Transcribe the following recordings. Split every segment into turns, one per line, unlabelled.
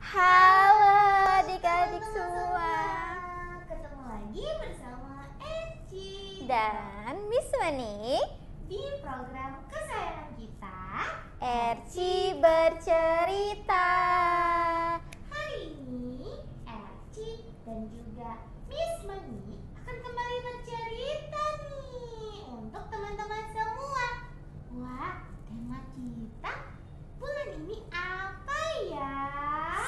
Halo adik-adik semua.
Ketemu lagi bersama Eci
Dan Miss Manik
di program kesayangan kita,
Erci bercerita.
Hari ini Eci dan juga Miss Manik akan kembali bercerita nih untuk teman-teman semua. Wah, tema kita bulan ini apa ya?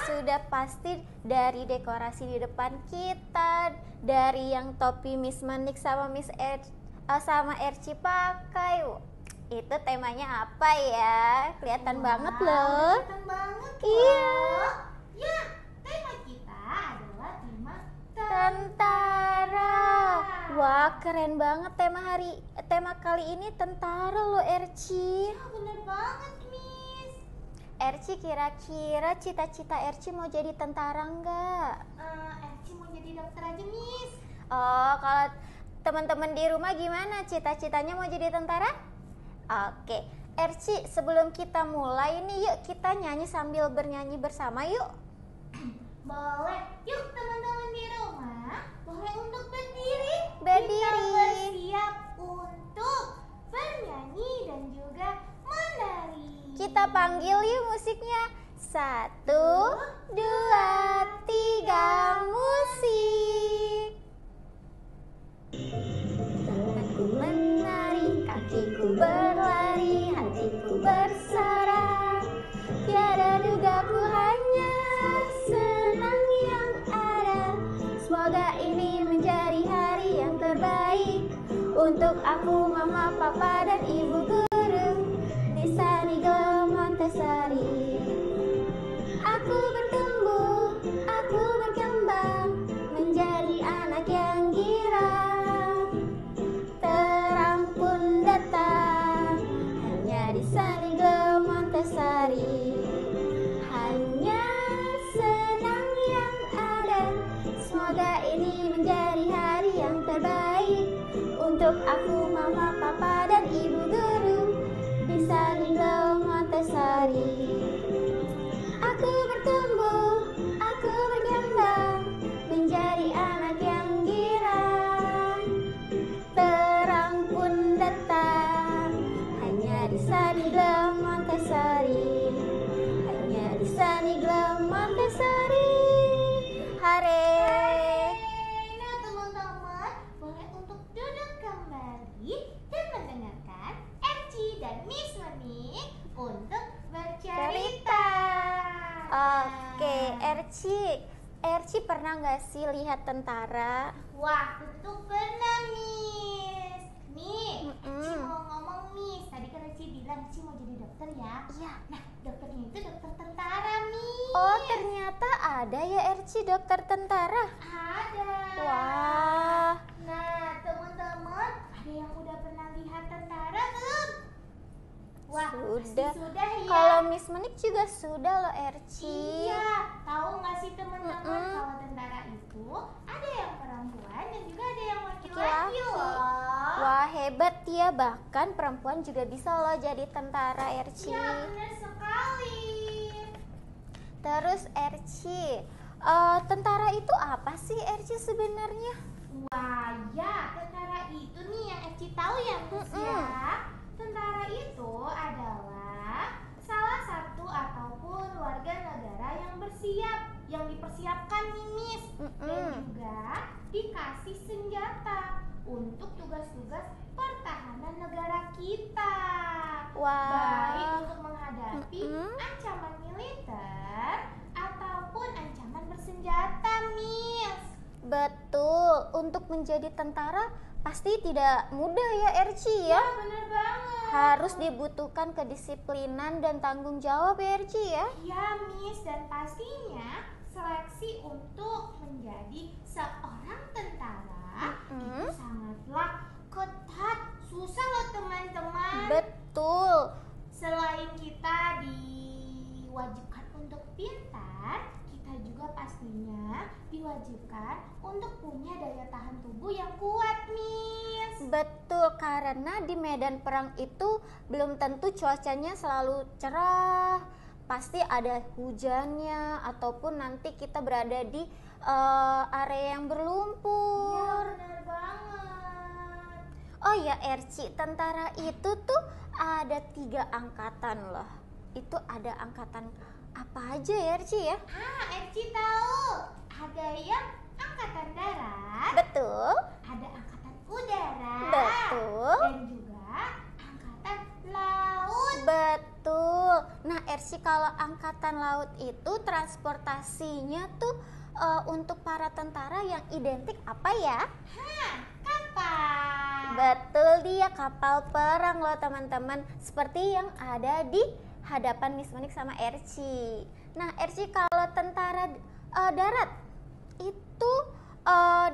Sudah pasti dari dekorasi di depan kita, dari yang topi Miss Manik sama sama Erci pakai. Itu temanya apa ya? Kelihatan banget loh.
Kelihatan banget
Iya.
loh. Ya, tema kita adalah tema
Tentara. Wah, keren banget tema kali ini tentara loh, Erci.
Ya, bener banget, Miss.
Erci, kira-kira cita-cita Erci mau jadi tentara enggak?
Eci mau jadi dokter aja, Miss.
Oh, kalau teman-teman di rumah gimana? Cita-citanya mau jadi tentara? Oke, Erci, sebelum kita mulai nih, yuk kita nyanyi sambil bernyanyi bersama yuk.
Boleh. Yuk, teman-teman di rumah, boleh untuk berdiri.
Berdiri.
Kita bersiap untuk bernyanyi dan juga menari.
Kita panggil yuk musiknya. 1, 2, 3, musik. Tanganku menari, kakiku berlari, hatiku bersorak. Tiada duga ku hanya senang yang ada. Semoga ini menjadi hari yang terbaik untuk aku, mama, papa, dan ibu guru di Sanigel Montessori. Aku bertumbuh, aku berkembang menjadi anak yang girang. Terang pun datang hanya di Sanigel Montessori. Hanya senang yang ada. Semoga ini menjadi hari yang terbaik untuk aku, mama, papa, dan ibu guru di Sanigel Montessori. Aku bertumbuh, aku berkembang menjadi anak yang girang. Terang pun datang hanya di Sanigel Montessori. Hanya di Sanigel Montessori. Hare.
Nah, teman-teman, boleh untuk duduk kembali dan mendengarkan Eci dan Miss Manik untuk bercerita.
Oke, Erci pernah nggak sih lihat tentara?
Wah, tentu pernah, Miss. Nih,
Mm-mm.
Eci mau ngomong, Miss. Tadi kan Eci bilang Eci mau jadi dokter ya.
Iya.
Nah, dokternya itu dokter tentara, Miss.
Oh, ternyata ada ya Erci dokter tentara.
Ada.
Wah,
Nah, teman-teman, ada yang udah pernah lihat tentara belum? Wah,
sudah.
pasti sudah ya.
Kalau Miss Manik juga sudah loh Erci.
Iya, tahu nggak sih teman-teman
Mm-mm.
kalau tentara itu ada yang perempuan dan juga ada yang laki-laki
Laki-laki.
loh.
Wah, hebat ya, bahkan perempuan juga bisa loh jadi tentara Erci.
Ya, benar sekali.
Terus Erci, tentara itu apa sih Erci sebenarnya?
Wah, ya, tentara itu nih yang Eci tahu ya, Miss ya. Tentara itu adalah salah satu ataupun warga negara yang bersiap, yang dipersiapkan nih, Miss. Dan juga dikasih senjata untuk tugas-tugas pertahanan negara kita.
Wah.
Baik untuk menghadapi
Mm-mm.
ancaman militer ataupun ancaman bersenjata, Miss.
Betul, untuk menjadi tentara pasti tidak mudah ya Erci ya.
Bener banget.
Harus dibutuhkan kedisiplinan dan tanggung jawab ya Erci ya.
Ya, Miss, dan pastinya seleksi untuk menjadi seorang tentara itu sangatlah ketat, susah loh teman-teman.
Betul.
Selain kita diwajibkan untuk pintar, kita juga pastinya diwajibkan untuk punya daya tahan tubuh yang kuat, Miss.
Betul, karena di medan perang itu belum tentu cuacanya selalu cerah, pasti ada hujannya ataupun nanti kita berada di area yang
Iya,
berlumpur.
benar banget.
Oh ya Erci, tentara itu tuh ada 3 angkatan loh. Itu ada angkatan apa aja ya Erci ya?
Eci tahu. Ada yang angkatan darat,
Betul,
ada angkatan udara,
betul,
dan juga angkatan laut.
betul. Nah Erci, kalau angkatan laut itu transportasinya tuh untuk para tentara yang identik apa ya?
Kapal.
Betul, dia kapal perang loh teman-teman, seperti yang ada di hadapan Miss Monik sama Erci. Nah Erci, kalau tentara darat itu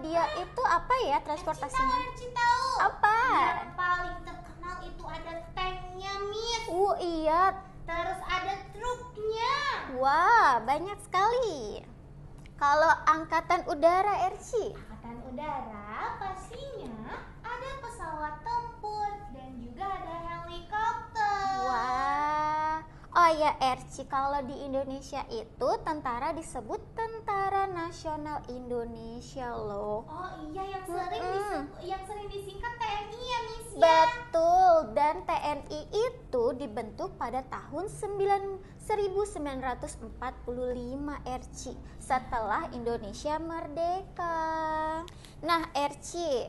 dia itu apa ya transportasinya?
Eci tahu.
Apa?
Yang paling terkenal itu ada tanknya, Miss.
Iya.
Terus ada truknya.
Wah, banyak sekali. Kalau angkatan udara Erci?
Angkatan udara pastinya ada pesawat tempur dan juga ada helikopter.
Wah. Oh ya Erci, kalau di Indonesia itu tentara disebut Tentara Nasional Indonesia loh.
Oh iya, yang sering disingkat TNI ya, Miss ya.
Betul, dan TNI itu dibentuk pada tahun 1945 Erci, setelah Indonesia merdeka. Nah Erci,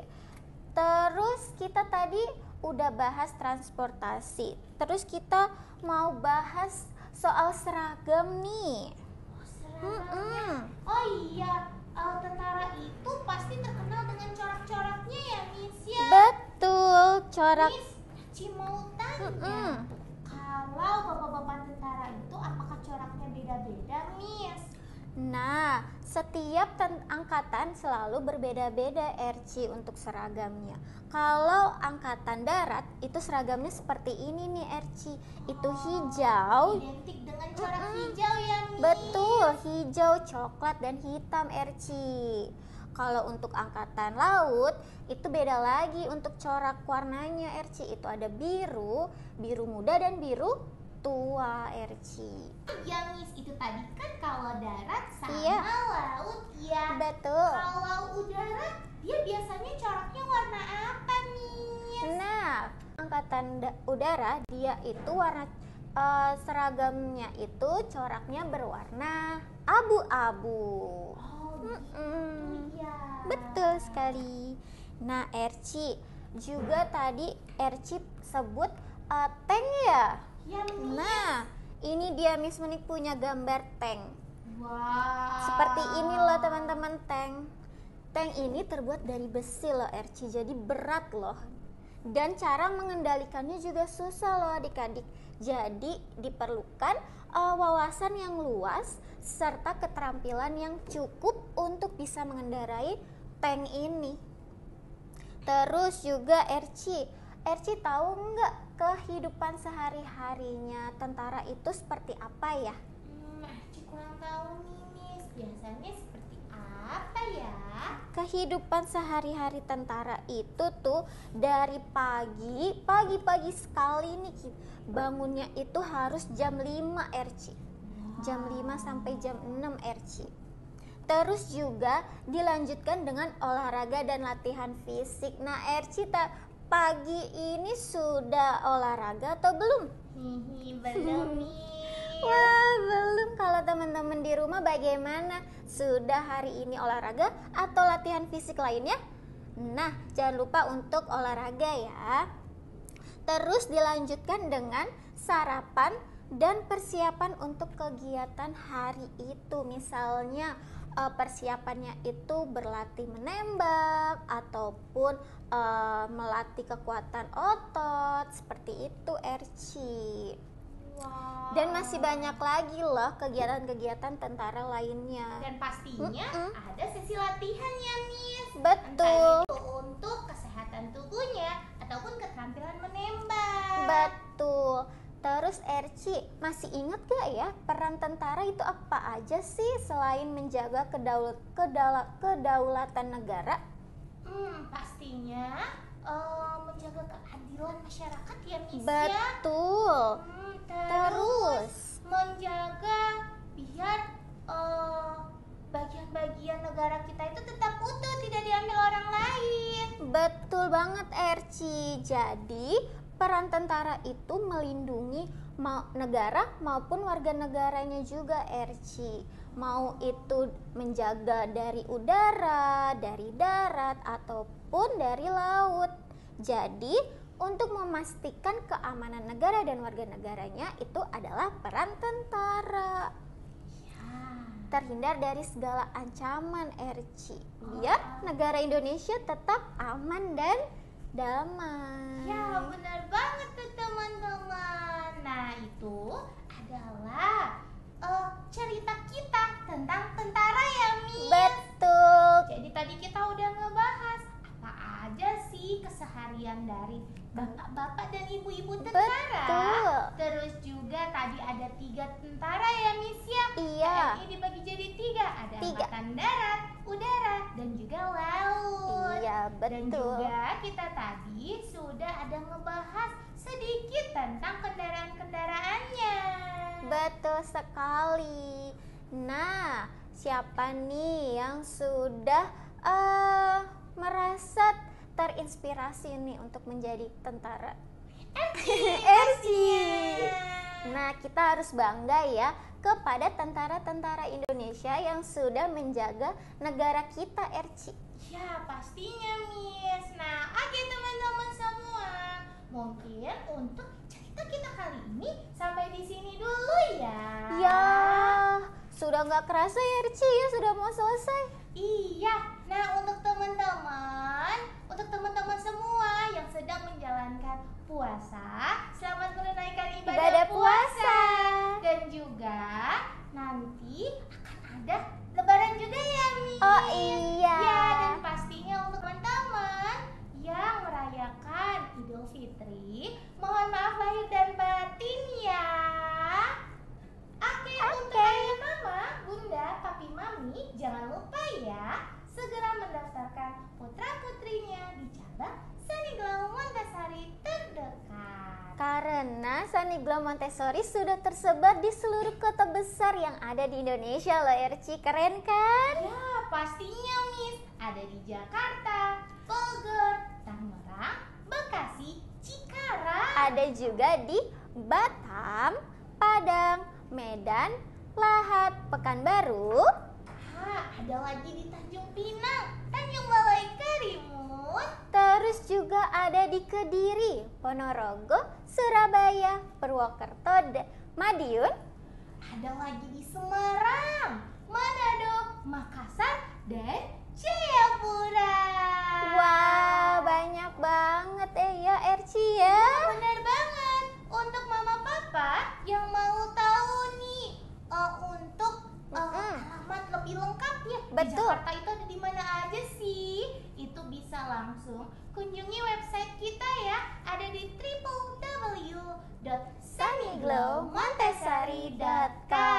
terus kita tadi udah bahas transportasi, terus kita mau bahas soal seragam nih.
Seragamnya. Oh iya, tentara itu pasti terkenal dengan corak-coraknya ya, Miss ya.
Betul, corak.
Miss, Ci mau tanya, kalau bapak-bapak tentara itu apakah coraknya beda-beda, Miss?
Nah, setiap angkatan selalu berbeda-beda Erci untuk seragamnya. Kalau angkatan darat itu seragamnya seperti ini nih Erci, itu hijau.
Identik dengan corak hijau ya, Miss.
Betul, hijau, coklat, dan hitam Erci. Kalau untuk angkatan laut itu beda lagi untuk corak warnanya Erci. Itu ada biru, biru muda, dan biru tua Erci.
Ya, Miss, itu tadi kan kalau darat sama
Iya.
laut ya.
Betul.
Kalau udara dia biasanya coraknya warna apa, Miss?
Nah, angkatan udara dia itu warna seragamnya itu coraknya berwarna abu-abu.
Oh,
Mm-mm.
iya.
Betul sekali. Nah, Erci juga tadi Erci sebut tank ya.
Ya, Miss.
Nah, ini dia Miss Monik punya gambar tank.
Wow.
Seperti ini loh teman-teman tank. Tank ini terbuat dari besi loh Erci, jadi berat loh. Dan cara mengendalikannya juga susah loh adik-adik. Jadi diperlukan wawasan yang luas serta keterampilan yang cukup untuk bisa mengendarai tank ini. Terus juga Erci tahu nggak kehidupan sehari-harinya tentara itu seperti apa ya?
Ci kurang tahu nih, Miss. Biasanya seperti apa ya?
Kehidupan sehari-hari tentara itu tuh dari pagi sekali nih bangunnya itu harus jam 5 Erci. Jam 5 sampai jam 6 Erci. Terus juga dilanjutkan dengan olahraga dan latihan fisik. Nah Erci, pagi ini sudah olahraga atau belum?
Belum, Miss.
Wah, belum. Kalau teman-teman di rumah bagaimana? Sudah hari ini olahraga atau latihan fisik lainnya? Nah, jangan lupa untuk olahraga ya. Terus dilanjutkan dengan sarapan dan persiapan untuk kegiatan hari itu. Misalnya persiapannya itu berlatih menembak ataupun melatih kekuatan otot, seperti itu Erci.
Wow.
Dan masih banyak lagi loh kegiatan-kegiatan tentara lainnya.
Dan pastinya ada sesi latihan ya, Miss.
Betul.
Entah itu untuk kesehatan tubuhnya ataupun keterampilan menembak.
Betul. Terus Erci, masih ingat gak ya peran tentara itu apa aja sih selain menjaga kedaulatan negara?
Pastinya menjaga keadilan masyarakat ya, Miss ya.
Betul.
Terus
Terus
menjaga biar bagian-bagian negara kita itu tetap utuh, tidak diambil orang lain.
Betul banget Erci. Jadi peran tentara itu melindungi negara maupun warga negaranya juga Erci. Mau itu menjaga dari udara, dari darat ataupun dari laut. Jadi untuk memastikan keamanan negara dan warga negaranya itu adalah peran tentara. Terhindar dari segala ancaman Erci, biar negara Indonesia tetap aman dan damai.
Ya, benar banget tuh teman-teman. Nah, itu adalah cerita kita tentang tentara ya, Mi.
Betul.
Jadi tadi kita udah ngebahas apa aja sih keseharian dari bapak-bapak dan ibu-ibu tentara.
Betul.
Terus juga tadi ada 3 tentara ya, Miss ya.
Iya.
TNI dibagi jadi 3, ada
3.
angkatan darat, udara, dan juga laut.
Iya,
Dan
betul.
juga kita tadi sudah ada ngebahas sedikit tentang kendaraan-kendaraannya.
Betul sekali. Nah, siapa nih yang sudah merasa terinspirasi nih untuk menjadi tentara? Erci. Nah, kita harus bangga ya kepada tentara-tentara Indonesia yang sudah menjaga negara kita, Erci.
Ya, pastinya, Miss. Nah, oke teman-teman semua. Mungkin untuk cerita kita kali ini sampai di sini dulu ya.
Ya, sudah nggak kerasa ya, Erci ya, sudah mau selesai.
Iya. Nah, untuk teman-teman semua yang sedang menjalankan puasa, selamat menunaikan ibadah puasa. Dan juga nanti akan ada lebaran juga ya, Mi.
Oh iya.
Ya, dan pastinya untuk teman-teman yang merayakan Idul Fitri, mohon maaf lahir dan batin ya. Oke, untuk ayah mama, bunda, papi, mami, jangan lupa ya segera mendaftarkan putra-putrinya di cabang Saniglau Montessori terdekat.
Karena Saniglau Montessori sudah tersebar di seluruh kota besar yang ada di Indonesia loh, Erci. Keren kan?
Ya, pastinya, Miss. Ada di Jakarta, Bogor, Tangerang, Bekasi, Cikarang.
Ada juga di Batam, Padang, Medan, Lahat, Pekanbaru.
Ada lagi di Tanjung Pinang, Tanjung Balai Karimun.
Terus juga ada di Kediri, Ponorogo, Surabaya, Purwokerto, Madiun.
Ada lagi di Semarang, Manado, Makassar, dan Jayapura.
Wah, banyak banget ya Erci ya.
Benar banget. Untuk mama papa yang mau tahu nih untuk alamat lebih lengkap ya, di
Betul.
Jakarta itu ada di mana aja sih? Itu bisa langsung kunjungi website kita ya. Ada di www.saniglowmontessori.com.